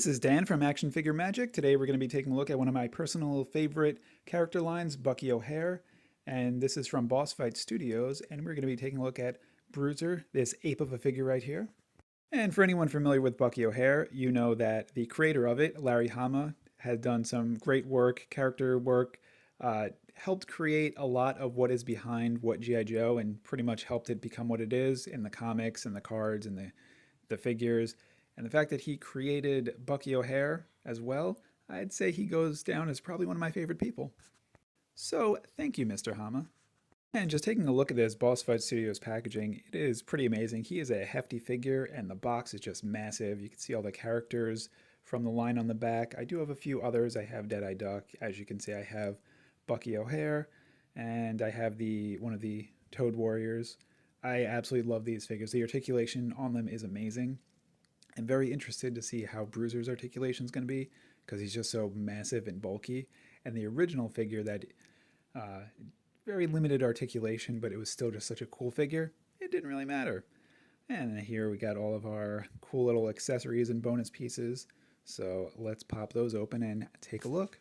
This is Dan from Action Figure Magic. Today we're going to be taking a look at one of my personal favorite character lines, Bucky O'Hare. And this is from Boss Fight Studios. And we're going to be taking a look at Bruiser, this ape of a figure right here. And for anyone familiar with Bucky O'Hare, you know that the creator of it, Larry Hama, had done some great work, character work, helped create a lot of what is behind what G.I. Joe and pretty much helped it become what it is in the comics and the cards and the figures. And the fact that he created Bucky O'Hare as well, I'd say he goes down as probably one of my favorite people. So thank you, Mr. Hama. And just taking a look at this Boss Fight Studios packaging, it is pretty amazing. He is a hefty figure, and the box is just massive. You can see all the characters from the line on the back. I do have a few others. I have Deadeye Duck. As you can see, I have Bucky O'Hare, and I have one of the Toad Warriors. I absolutely love these figures. The articulation on them is amazing. I'm very interested to see how Bruiser's articulation is going to be because he's just so massive and bulky. And the original figure that very limited articulation, but it was still just such a cool figure, it didn't really matter. And here we got all of our cool little accessories and bonus pieces. So let's pop those open and take a look.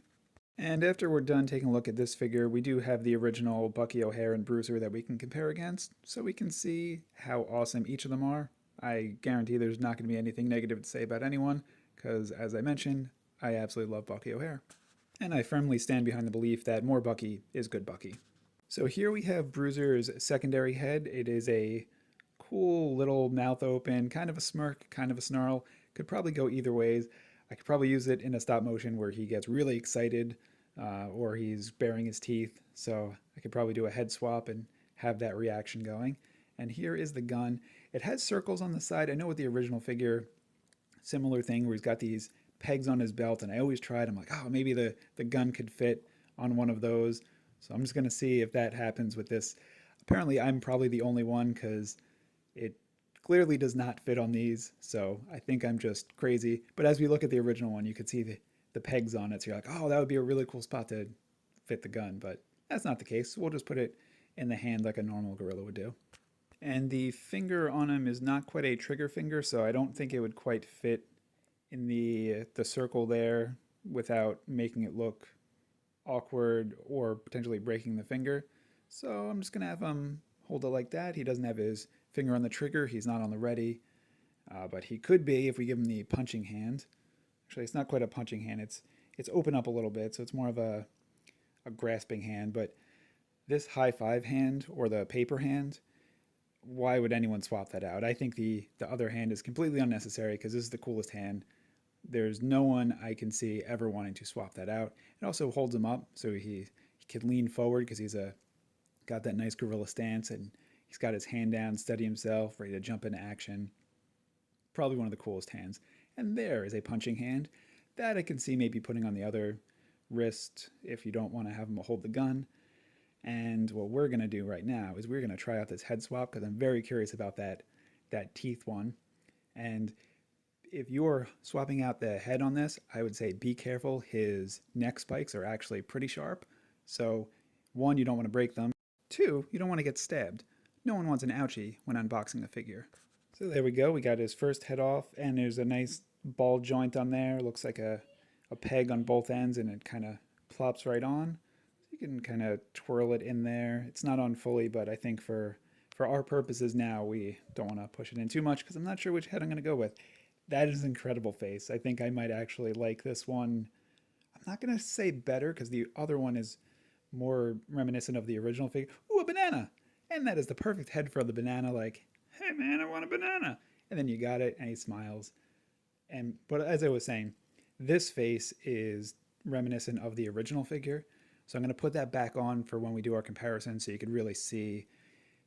And after we're done taking a look at this figure, we do have the original Bucky O'Hare and Bruiser that we can compare against, so we can see how awesome each of them are. I guarantee there's not going to be anything negative to say about anyone, because as I mentioned, I absolutely love Bucky O'Hare. And I firmly stand behind the belief that more Bucky is good Bucky. So here we have Bruiser's secondary head. It is a cool little mouth open, kind of a smirk, kind of a snarl. Could probably go either ways. I could probably use it in a stop motion where he gets really excited or he's baring his teeth. So I could probably do a head swap and have that reaction going. And here is the gun. It has circles on the side. I know with the original figure, similar thing where he's got these pegs on his belt, and I always tried. I'm like, oh, maybe the gun could fit on one of those. So I'm just going to see if that happens with this. Apparently, I'm probably the only one because it clearly does not fit on these. So I think I'm just crazy. But as we look at the original one, you could see the pegs on it. So you're like, oh, that would be a really cool spot to fit the gun. But that's not the case. So we'll just put it in the hand like a normal gorilla would do. And the finger on him is not quite a trigger finger, so I don't think it would quite fit in the circle there without making it look awkward or potentially breaking the finger. So I'm just going to have him hold it like that. He doesn't have his finger on the trigger. He's not on the ready. But he could be if we give him the punching hand. Actually, it's not quite a punching hand. It's open up a little bit, so it's more of a grasping hand. But this high five hand or the paper hand, why would anyone swap that out? I think the other hand is completely unnecessary because this is the coolest hand. There's no one I can see ever wanting to swap that out. It also holds him up so he can lean forward because he's got that nice gorilla stance and he's got his hand down, steady himself, ready to jump into action. Probably one of the coolest hands. And there is a punching hand that I can see maybe putting on the other wrist if you don't want to have him hold the gun. And what we're going to do right now is we're going to try out this head swap because I'm very curious about that teeth one. And if you're swapping out the head on this, I would say be careful. His neck spikes are actually pretty sharp. So one, you don't want to break them. Two, you don't want to get stabbed. No one wants an ouchie when unboxing a figure. So there we go. We got his first head off and there's a nice ball joint on there. Looks like a peg on both ends and it kind of plops right on. You can kind of twirl it in there. It's not on fully, but I think for our purposes now, we don't want to push it in too much because I'm not sure which head I'm going to go with. That is an incredible face. I think I might actually like this one. I'm not going to say better because the other one is more reminiscent of the original figure. Ooh, a banana! And that is the perfect head for the banana, like, hey man, I want a banana! And then you got it, and he smiles. But as I was saying, this face is reminiscent of the original figure. So I'm going to put that back on for when we do our comparison so you can really see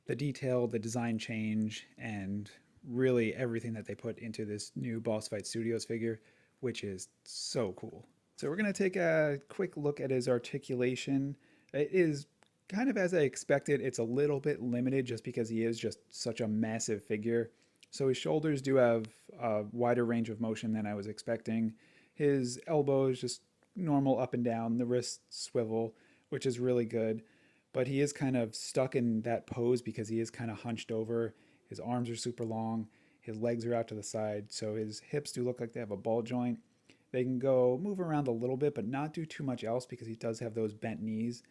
the detail, the design change, and really everything that they put into this new Boss Fight Studios figure, which is so cool. So we're going to take a quick look at his articulation. It is kind of as I expected. It's a little bit limited just because he is just such a massive figure. So his shoulders do have a wider range of motion than I was expecting. His elbows just normal up and down, the wrists swivel, which is really good. But he is kind of stuck in that pose because he is kind of hunched over. His arms are super long. His legs are out to the side. So his hips do look like they have a ball joint. They can go move around a little bit, but not do too much else because he does have those bent knees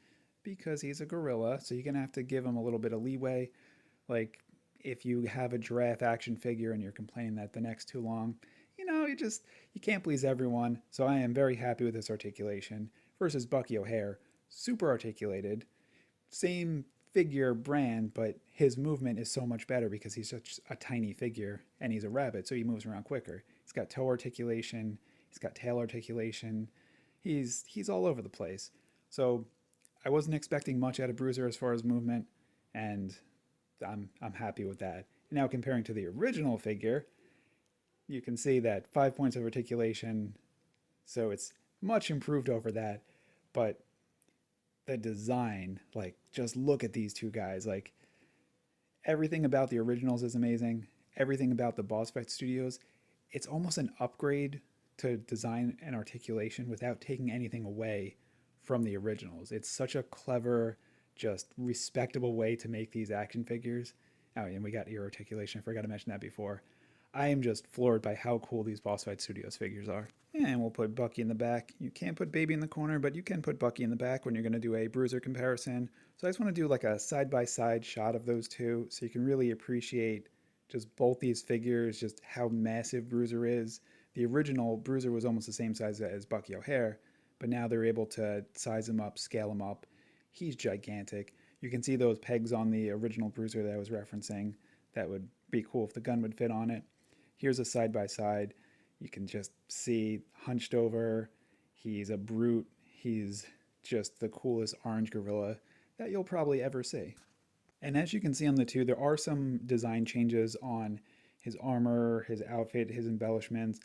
because he's a gorilla. So you're going to have to give him a little bit of leeway. Like if you have a giraffe action figure and you're complaining that the neck's too long, you can't please everyone. So I am very happy with this articulation versus Bucky O'Hare, super articulated, same figure brand, but his movement is so much better because he's such a tiny figure and he's a rabbit, so he moves around quicker. He's got toe articulation, he's got tail articulation. He's all over the place. So I wasn't expecting much out of Bruiser as far as movement, and I'm happy with that. Now comparing to the original figure, you can see that 5 points of articulation, so it's much improved over that. But the design, like just look at these two guys. Like everything about the originals is amazing. Everything about the Boss Fight Studios, it's almost an upgrade to design and articulation without taking anything away from the originals. It's such a clever, just respectable way to make these action figures. Oh, and we got ear articulation. I forgot to mention that before. I am just floored by how cool these Boss Fight Studios figures are. And we'll put Bucky in the back. You can't put Baby in the corner, but you can put Bucky in the back when you're going to do a Bruiser comparison. So I just want to do like a side-by-side shot of those two so you can really appreciate just both these figures, just how massive Bruiser is. The original Bruiser was almost the same size as Bucky O'Hare, but now they're able to size him up, scale him up. He's gigantic. You can see those pegs on the original Bruiser that I was referencing. That would be cool if the gun would fit on it. Here's a side by side. You can just see hunched over. He's a brute. He's just the coolest orange gorilla that you'll probably ever see. And as you can see on the two, there are some design changes on his armor, his outfit, his embellishments.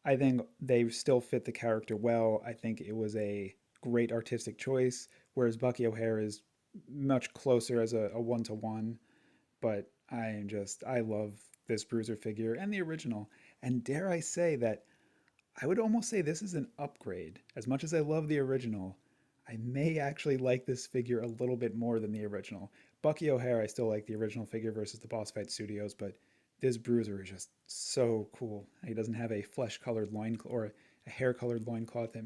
I think they still fit the character well. I think it was a great artistic choice, whereas Bucky O'Hare is much closer as a one-to-one. But I love this Bruiser figure and the original. And dare I say that I would almost say this is an upgrade. As much as I love the original, I may actually like this figure a little bit more than the original. Bucky O'Hare, I still like the original figure versus the Boss Fight Studios, but this Bruiser is just so cool. He doesn't have a flesh-colored loin or a hair-colored loincloth that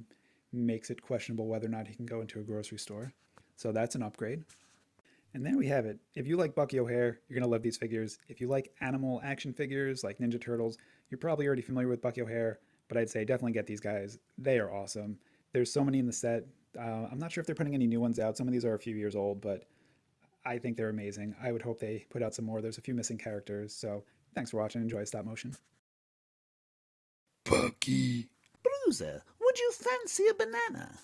makes it questionable whether or not he can go into a grocery store. So that's an upgrade. And there we have it. If you like Bucky O'Hare, you're going to love these figures. If you like animal action figures like Ninja Turtles, you're probably already familiar with Bucky O'Hare, but I'd say definitely get these guys. They are awesome. There's so many in the set. I'm not sure if they're putting any new ones out. Some of these are a few years old, but I think they're amazing. I would hope they put out some more. There's a few missing characters. So thanks for watching. Enjoy stop motion. Bucky. Bruiser, would you fancy a banana?